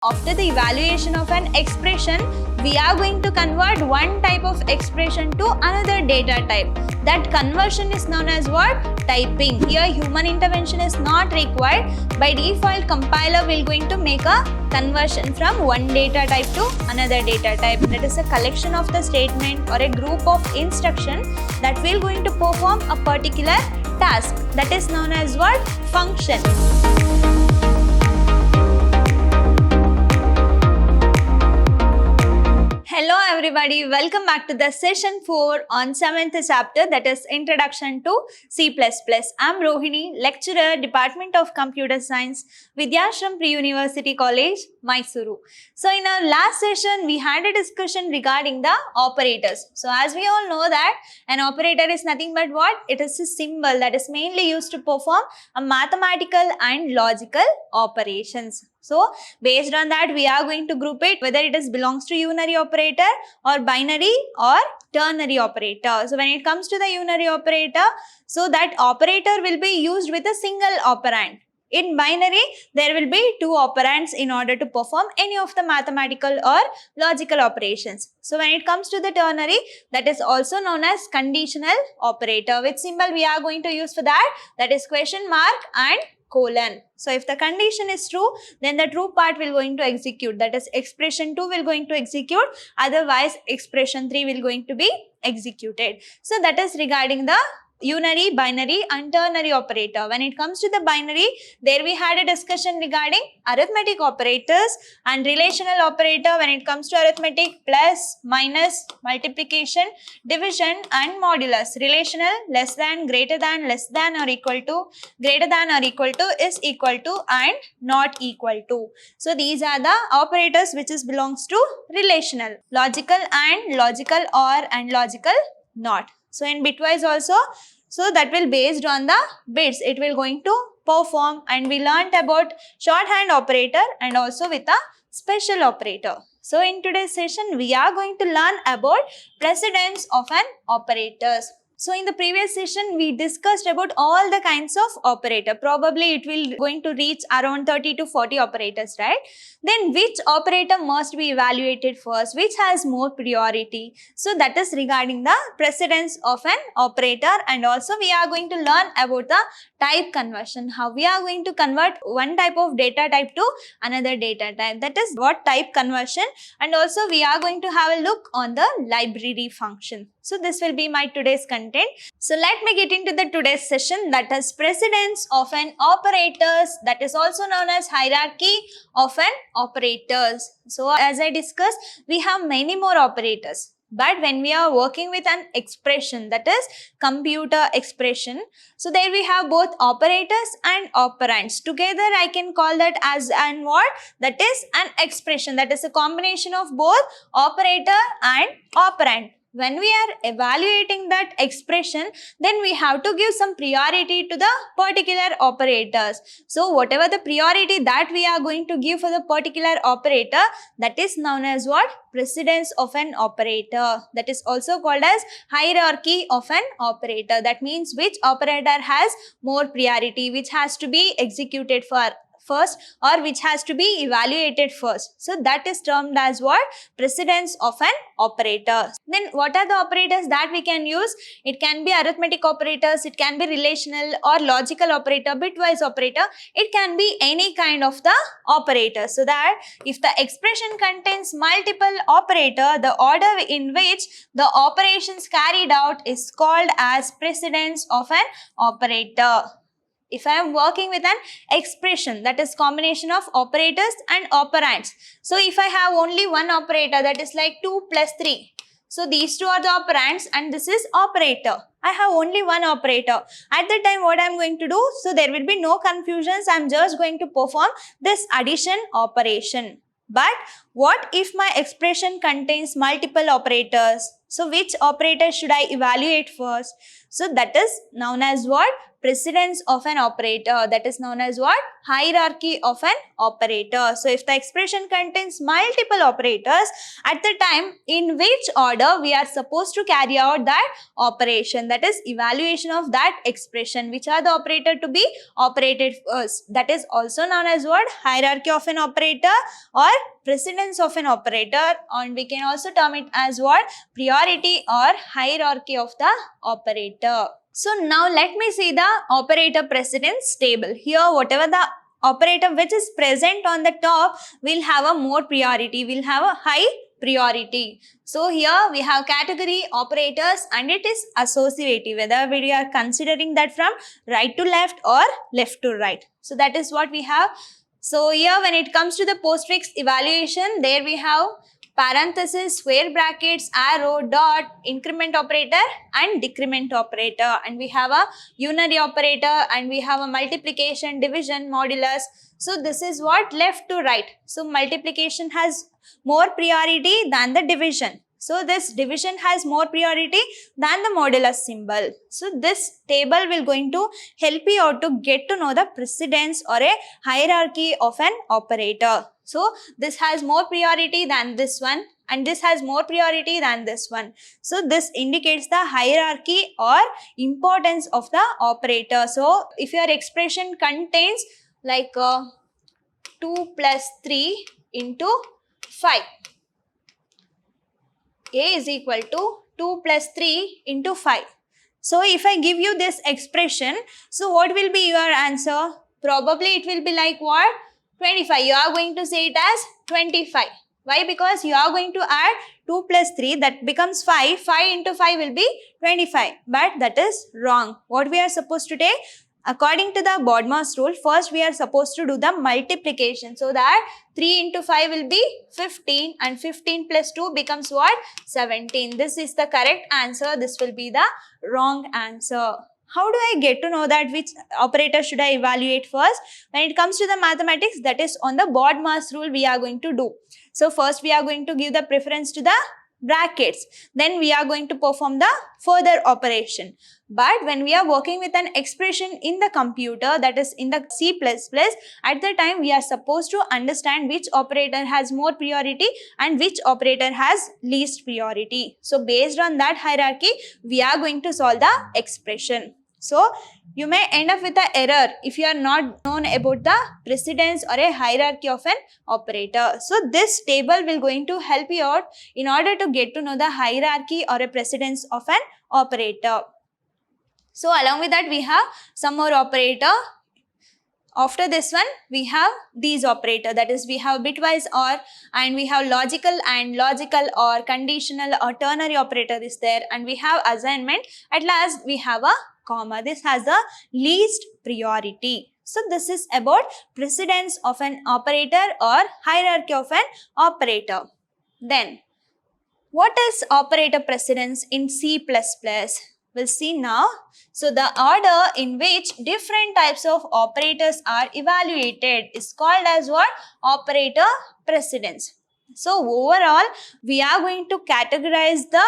After the evaluation of an expression, we are going to convert one type of expression to another data type. That conversion is known as what? Typing. Here human intervention is not required. By default, compiler will going to make a conversion from one data type to another data type. That is a collection of the statement or a group of instruction that will going to perform a particular task. That is known as what? Function. Hello everybody, welcome back to the session 4 on 7th chapter, that is Introduction to C++. I'm Rohini, lecturer, Department of Computer Science, Vidyashram Pre-University College, Mysuru. So in our last session, we had a discussion regarding the operators. So as we all know that an operator is nothing but what? It is a symbol that is mainly used to perform a mathematical and logical operations. So based on that, we are going to group it whether it is belongs to unary operator or binary or ternary operator. So when it comes to the unary operator, so that operator will be used with a single operand. In binary, there will be two operands in order to perform any of the mathematical or logical operations. So when it comes to the ternary, that is also known as conditional operator. Which symbol we are going to use for that? That is question mark and colon. So if the condition is true, then the true part will going to execute. That is expression 2 will going to execute. Otherwise, expression 3 will going to be executed. So that is regarding the unary, binary and ternary operator. When it comes to the binary, there we had a discussion regarding arithmetic operators and relational operator. When it comes to arithmetic, plus, minus, multiplication, division and modulus. Relational, less than, greater than, less than or equal to, greater than or equal to, is equal to and not equal to. So these are the operators which is belongs to relational. Logical and logical or and logical not. So in bitwise also, so that will based on the bits it will going to perform, and we learnt about shorthand operator and also with a special operator. So in today's session we are going to learn about precedence of an operators. So in the previous session, we discussed about all the kinds of operator. Probably it will going to reach around 30 to 40 operators, right? Then which operator must be evaluated first? Which has more priority? So that is regarding the precedence of an operator, and also we are going to learn about the type conversion. How we are going to convert one type of data type to another data type. That is what type conversion, and also we are going to have a look on the library function. So this will be my today's content. So let me get into the today's session, that is precedence of an operators, that is also known as hierarchy of an operators. So as I discussed, we have many more operators. But when we are working with an expression, that is computer expression, so there we have both operators and operands. Together I can call that as an what? That is an expression, that is a combination of both operator and operand. When we are evaluating that expression, then we have to give some priority to the particular operators. So whatever the priority that we are going to give for the particular operator, that is known as what? Precedence of an operator. That is also called as hierarchy of an operator. That means which operator has more priority, which has to be executed first or which has to be evaluated first. So that is termed as what? Precedence of an operator. Then what are the operators that we can use? It can be arithmetic operators, it can be relational or logical operator, bitwise operator. It can be any kind of the operator. So that if the expression contains multiple operator, the order in which the operations carried out is called as precedence of an operator. If I am working with an expression, that is combination of operators and operands. So if I have only one operator, that is like 2 plus 3. So these two are the operands and this is operator. I have only one operator. At the time what I am going to do? So there will be no confusions. I am just going to perform this addition operation. But what if my expression contains multiple operators? So which operator should I evaluate first? So that is known as what? precedence of an operator, that is known as what? Hierarchy of an operator. So if the expression contains multiple operators, at the time in which order we are supposed to carry out that operation, that is evaluation of that expression, which are the operator to be operated first, that is also known as what? Hierarchy of an operator or precedence of an operator, and we can also term it as what? Priority or hierarchy of the operator. So now let me see the operator precedence table. Here whatever the operator which is present on the top will have a more priority, will have a high priority. So here we have category operators and it is associative, whether we are considering that from right to left or left to right. So that is what we have. So here when it comes to the postfix evaluation, there we have parenthesis, square brackets, arrow, dot, increment operator and decrement operator, and we have a unary operator and we have a multiplication, division, modulus. So this is what? Left to right. So multiplication has more priority than the division. So this division has more priority than the modulus symbol. So this table will going to help you out to get to know the precedence or a hierarchy of an operator. So this has more priority than this one and this has more priority than this one. So this indicates the hierarchy or importance of the operator. So if your expression contains like 2 plus 3 into 5. A is equal to 2 plus 3 into 5. So if I give you this expression, so what will be your answer? Probably it will be like what? 25. You are going to say it as 25. Why? Because you are going to add 2 plus 3, that becomes 5. 5 into 5 will be 25. But that is wrong. What we are supposed to take? According to the BODMAS rule, first we are supposed to do the multiplication. So that 3 into 5 will be 15 and 15 plus 2 becomes what? 17. This is the correct answer. This will be the wrong answer. How do I get to know that which operator should I evaluate first? When it comes to the mathematics, that is on the BODMAS rule we are going to do. So first we are going to give the preference to the brackets. Then we are going to perform the further operation. But when we are working with an expression in the computer, that is in the C++, at the time we are supposed to understand which operator has more priority and which operator has least priority. So based on that hierarchy, we are going to solve the expression. So you may end up with an error if you are not known about the precedence or a hierarchy of an operator. So this table will going to help you out in order to get to know the hierarchy or a precedence of an operator. So along with that we have some more operator. After this one we have these operator, that is we have bitwise OR and we have logical and logical OR, conditional or ternary operator is there, and we have assignment. At last we have a comma. This has the least priority. So this is about precedence of an operator or hierarchy of an operator. Then what is operator precedence in C++? We'll see now. So the order in which different types of operators are evaluated is called as what? Operator precedence. So overall, we are going to categorize the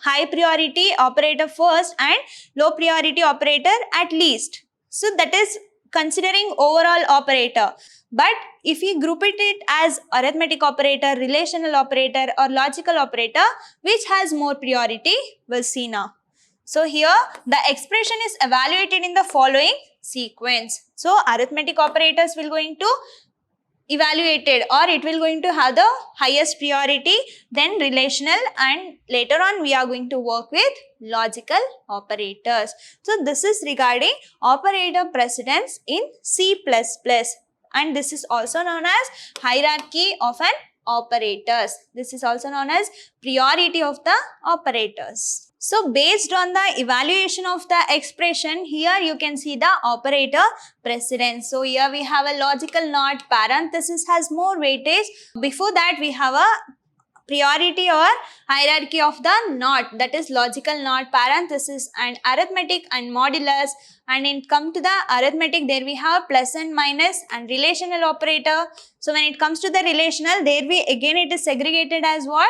high priority operator first and low priority operator at least. So that is considering overall operator. But if we group it as arithmetic operator, relational operator or logical operator, which has more priority, we'll see now. So here the expression is evaluated in the following sequence. So arithmetic operators will going to evaluated or it will going to have the highest priority, then relational, and later on we are going to work with logical operators. So this is regarding operator precedence in C++, and this is also known as hierarchy of an operators. This is also known as priority of the operators. So based on the evaluation of the expression, here you can see the operator precedence. So here we have a logical NOT, parenthesis has more weightage. Before that we have a priority or hierarchy of the NOT, that is logical NOT, parenthesis, and arithmetic and modulus. And in come to the arithmetic, there we have plus and minus and relational operator. So when it comes to the relational, there we again it is segregated as what?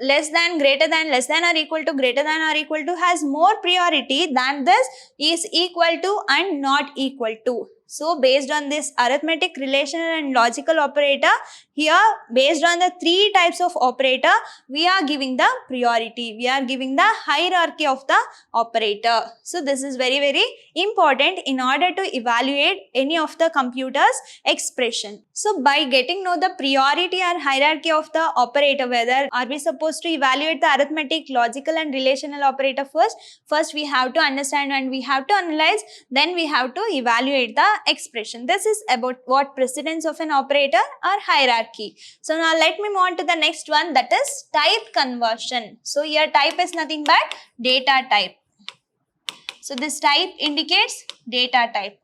less than, greater than, less than or equal to, greater than or equal to has more priority than this is equal to and not equal to. So based on this arithmetic, relational and logical operator, here based on the three types of operator, we are giving the priority, we are giving the hierarchy of the operator. So this is very, very important in order to evaluate any of the computer's expression. So by getting know the priority or hierarchy of the operator, whether are we supposed to evaluate the arithmetic, logical and relational operator first we have to understand and we have to analyze, then we have to evaluate the expression. This is about what precedence of an operator or hierarchy. So now let me move on to the next one, that is type conversion. So here type is nothing but data type. So this type indicates data type.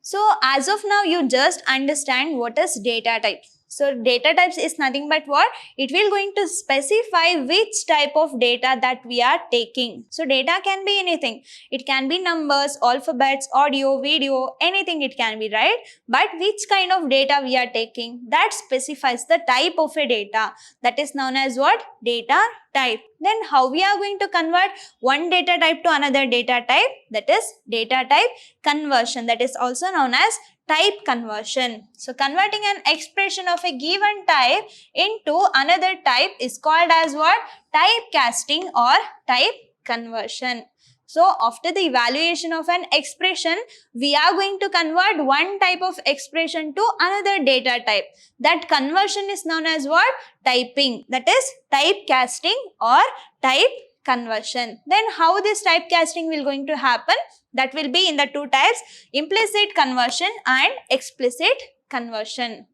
So as of now, you just understand what is data type. So data types is nothing but what? It will going to specify which type of data that we are taking. So data can be anything. It can be numbers, alphabets, audio, video, anything it can be, right? But which kind of data we are taking, that specifies the type of a data. That is known as what? Data type. Then how we are going to convert one data type to another data type? That is data type conversion. That is also known as type conversion. So converting an expression of a given type into another type is called as what? Typecasting or type conversion. So after the evaluation of an expression, we are going to convert one type of expression to another data type. That conversion is known as what? Typing. That is typecasting or type conversion. Then how this typecasting will going to happen? That will be in the two types, implicit conversion and explicit conversion.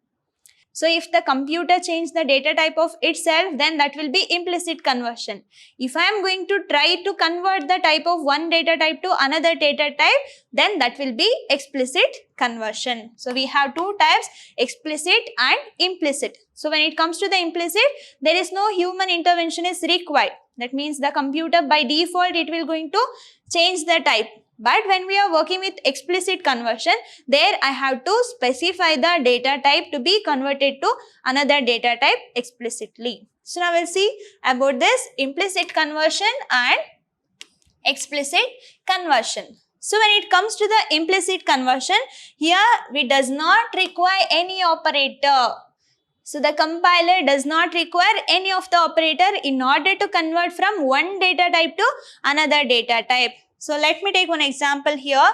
So if the computer changes the data type of itself, then that will be implicit conversion. If I am going to try to convert the type of one data type to another data type, then that will be explicit conversion. So we have two types, explicit and implicit. So when it comes to the implicit, there is no human intervention is required. That means the computer by default, it will going to change the type. But when we are working with explicit conversion, there I have to specify the data type to be converted to another data type explicitly. So now we'll see about this implicit conversion and explicit conversion. So when it comes to the implicit conversion, here we does not require any operator. So the compiler does not require any of the operator in order to convert from one data type to another data type. So let me take one example here.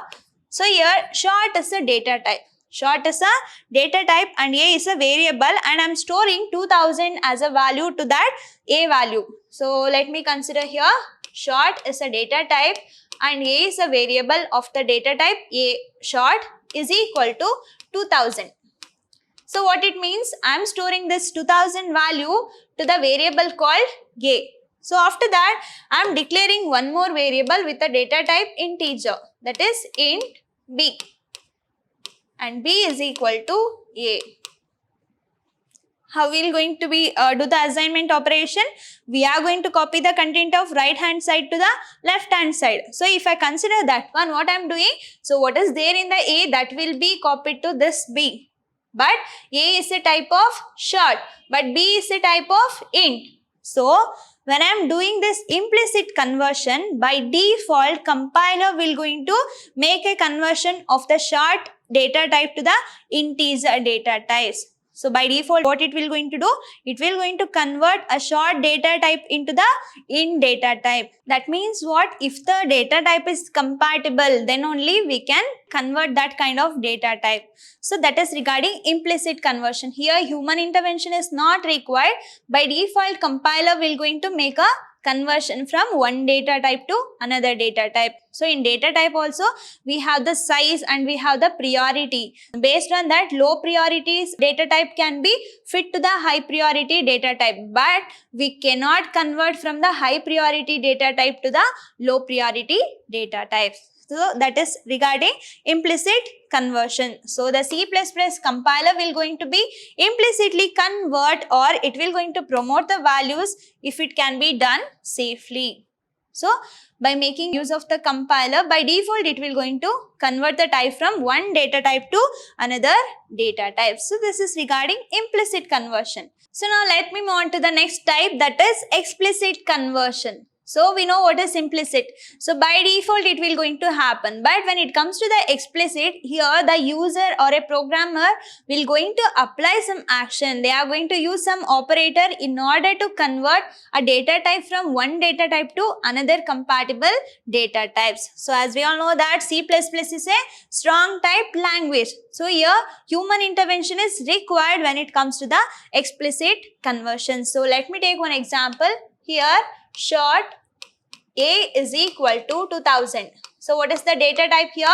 So here short is a data type. Short is a data type and a is a variable, and I am storing 2000 as a value to that a value. So let me consider here short is a data type and a is a variable of the data type a. Short is equal to 2000. So what it means, I am storing this 2000 value to the variable called a. So after that, I am declaring one more variable with the data type integer, that is int b, and b is equal to a. How we are going to be do the assignment operation? We are going to copy the content of right hand side to the left hand side. So if I consider that one, what I am doing? So what is there in the a, that will be copied to this b. But a is a type of short, but b is a type of int. So when I am doing this implicit conversion, by default compiler will going to make a conversion of the short data type to the integer data types. So by default what it will going to do? It will going to convert a short data type into the int data type. That means what? If the data type is compatible, then only we can convert that kind of data type. So that is regarding implicit conversion. Here human intervention is not required. By default compiler will going to make a conversion from one data type to another data type. So in data type also we have the size and we have the priority. Based on that, low priority data type can be fit to the high priority data type, but we cannot convert from the high priority data type to the low priority data types. So that is regarding implicit conversion. So the C++ compiler will going to be implicitly convert, or it will going to promote the values if it can be done safely. So by making use of the compiler, by default it will going to convert the type from one data type to another data type. So this is regarding implicit conversion. So now let me move on to the next type, that is explicit conversion. So we know what is implicit. So by default it will going to happen. But when it comes to the explicit, here the user or a programmer will going to apply some action. They are going to use some operator in order to convert a data type from one data type to another compatible data types. So as we all know that C++ is a strong type language. So here human intervention is required when it comes to the explicit conversion. So let me take one example. Here short A is equal to 2000. So what is the data type here?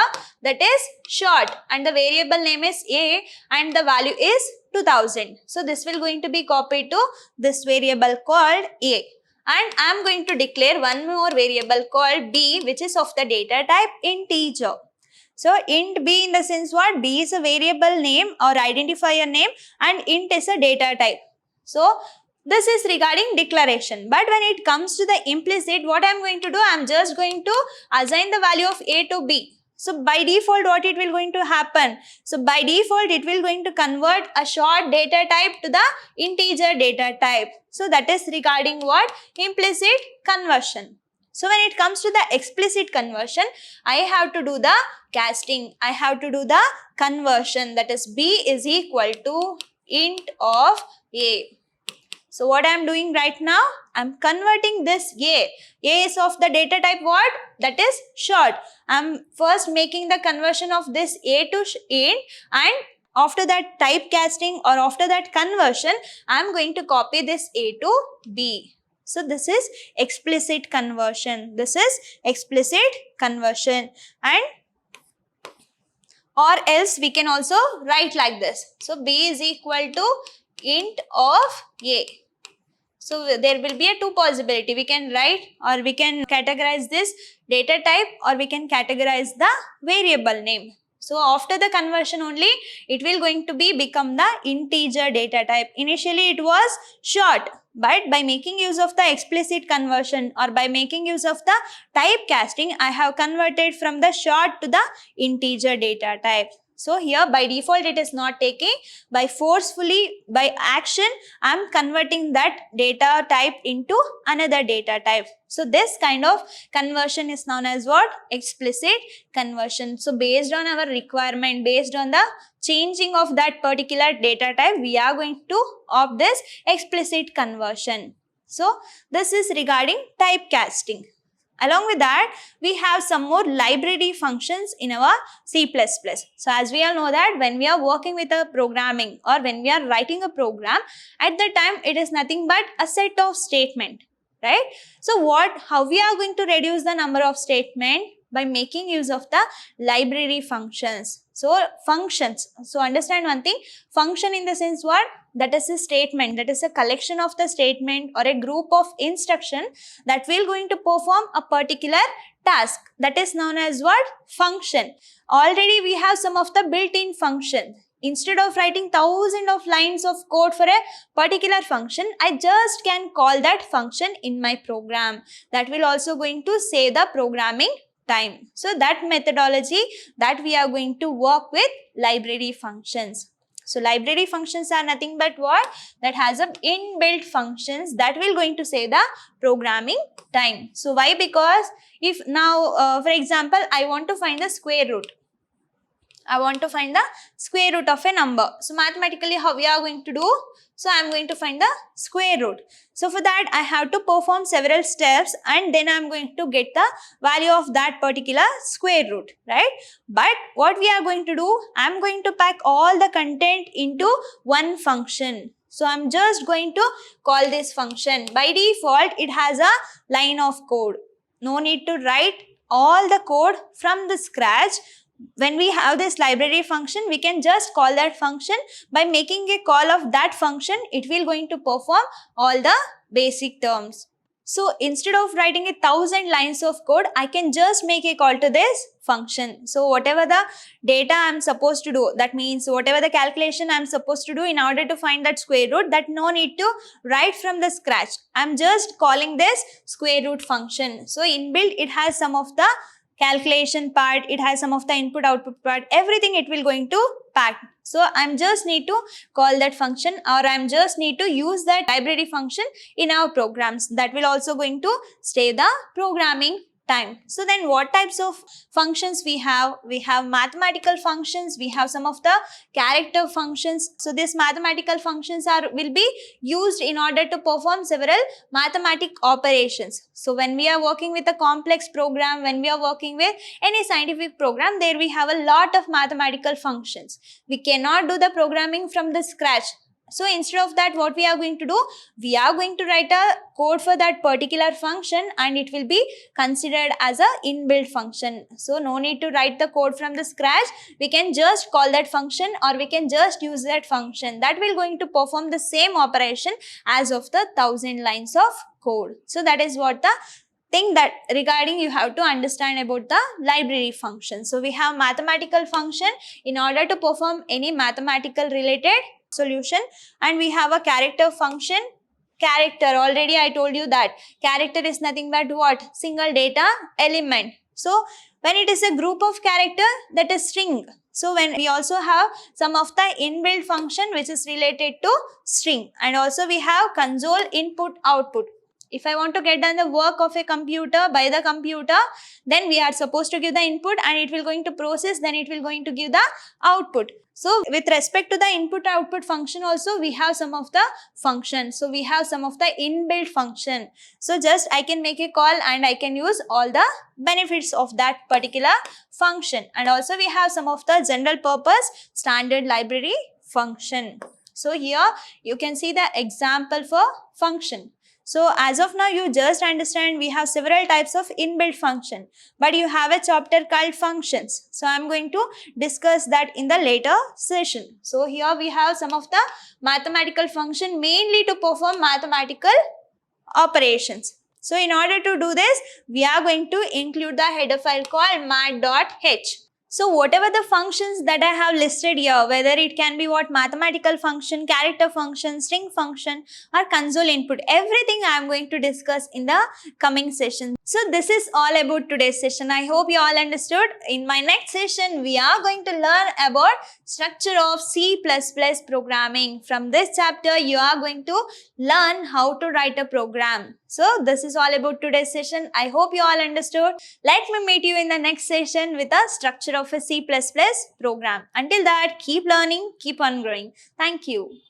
That is short, and the variable name is A and the value is 2000. So this will going to be copied to this variable called A. And I am going to declare one more variable called B, which is of the data type integer. So int B in the sense what? B is a variable name or identifier name and int is a data type. So this is regarding declaration. But when it comes to the implicit, what I am going to do? I am just going to assign the value of A to B. So by default, what it will going to happen? So by default, it will going to convert a short data type to the integer data type. So that is regarding what? Implicit conversion. So when it comes to the explicit conversion, I have to do the casting. I have to do the conversion, that is B is equal to int of A. So what I am doing right now, I am converting this A. A is of the data type what? That is short. I am first making the conversion of this A to int, and after that typecasting or after that conversion, I am going to copy this A to B. So this is explicit conversion. This is explicit conversion. And or else we can also write like this. So B is equal to int of A. So there will be a two possibility. We can write or we can categorize this data type or we can categorize the variable name. So after the conversion only, it will going to be become the integer data type. Initially it was short, but by making use of the explicit conversion or by making use of the typecasting, I have converted from the short to the integer data type. So here by default it is not taking, by forcefully, by action, I am converting that data type into another data type. So this kind of conversion is known as what? Explicit conversion. So based on our requirement, based on the changing of that particular data type, we are going to opt this explicit conversion. So this is regarding typecasting. Along with that, we have some more library functions in our C++. So as we all know that when we are working with a programming or when we are writing a program, at the time it is nothing but a set of statement, right? So how we are going to reduce the number of statement? By making use of the library functions. So functions, so understand one thing, function in the sense what? That is a statement, that is a collection of the statement or a group of instruction that will going to perform a particular task. That is known as what? Function. Already we have some of the built-in function. Instead of writing thousands of lines of code for a particular function, I just can call that function in my program. That will also going to save the programming time. So that methodology that we are going to work with library functions. So library functions are nothing but what? That has a inbuilt functions that will going to save the programming time. So why? Because if now for example, I want to find the square root. I want to find the square root of a number. So mathematically how we are going to do? So I am going to find the square root. So for that I have to perform several steps and then I am going to get the value of that particular square root, right? But what we are going to do? I am going to pack all the content into one function. So I am just going to call this function. By default it has a line of code. No need to write all the code from the scratch. When we have this library function, we can just call that function. By making a call of that function, it will going to perform all the basic terms. So instead of writing 1,000 lines of code, I can just make a call to this function. So whatever the data I'm supposed to do, that means whatever the calculation I'm supposed to do in order to find that square root, that no need to write from the scratch. I'm just calling this square root function. So inbuilt, it has some of the calculation part, it has some of the input output part, everything it will going to pack. So I'm just need to call that function, or I'm just need to use that library function in our programs. That will also going to stay the programming time. So then what types of functions we have? We have mathematical functions, we have some of the character functions. So these mathematical functions will be used in order to perform several mathematic operations. So when we are working with a complex program, when we are working with any scientific program, there we have a lot of mathematical functions. We cannot do the programming from the scratch. So instead of that, what we are going to do, we are going to write a code for that particular function, and it will be considered as a inbuilt function. So no need to write the code from the scratch. We can just call that function, or we can just use that function. That will going to perform the same operation as of the 1,000 lines of code. So that is what the thing that regarding you have to understand about the library function. So we have mathematical function in order to perform any mathematical related solution, and we have a character function. Character, already I told you that character is nothing but what? Single data element. So when it is a group of character, that is string. So when we also have some of the inbuilt function which is related to string, and also we have console input output. If I want to get done the work of a computer by the computer, then we are supposed to give the input and it will going to process, then it will going to give the output. So with respect to the input output function also, we have some of the functions. So we have some of the inbuilt function. So just I can make a call and I can use all the benefits of that particular function. And also we have some of the general purpose standard library function. So here you can see the example for function. So as of now, you just understand we have several types of inbuilt function, but you have a chapter called functions. So I'm going to discuss that in the later session. So here we have some of the mathematical function mainly to perform mathematical operations. So in order to do this, we are going to include the header file called mat.h. So whatever the functions that I have listed here, whether it can be what mathematical function, character function, string function, or console input, everything I am going to discuss in the coming session. So this is all about today's session. I hope you all understood. In my next session, we are going to learn about structure of C++ programming. From this chapter, you are going to learn how to write a program. So this is all about today's session. I hope you all understood. Let me meet you in the next session with a structure of a C++ program. Until that, keep learning, keep on growing. Thank you.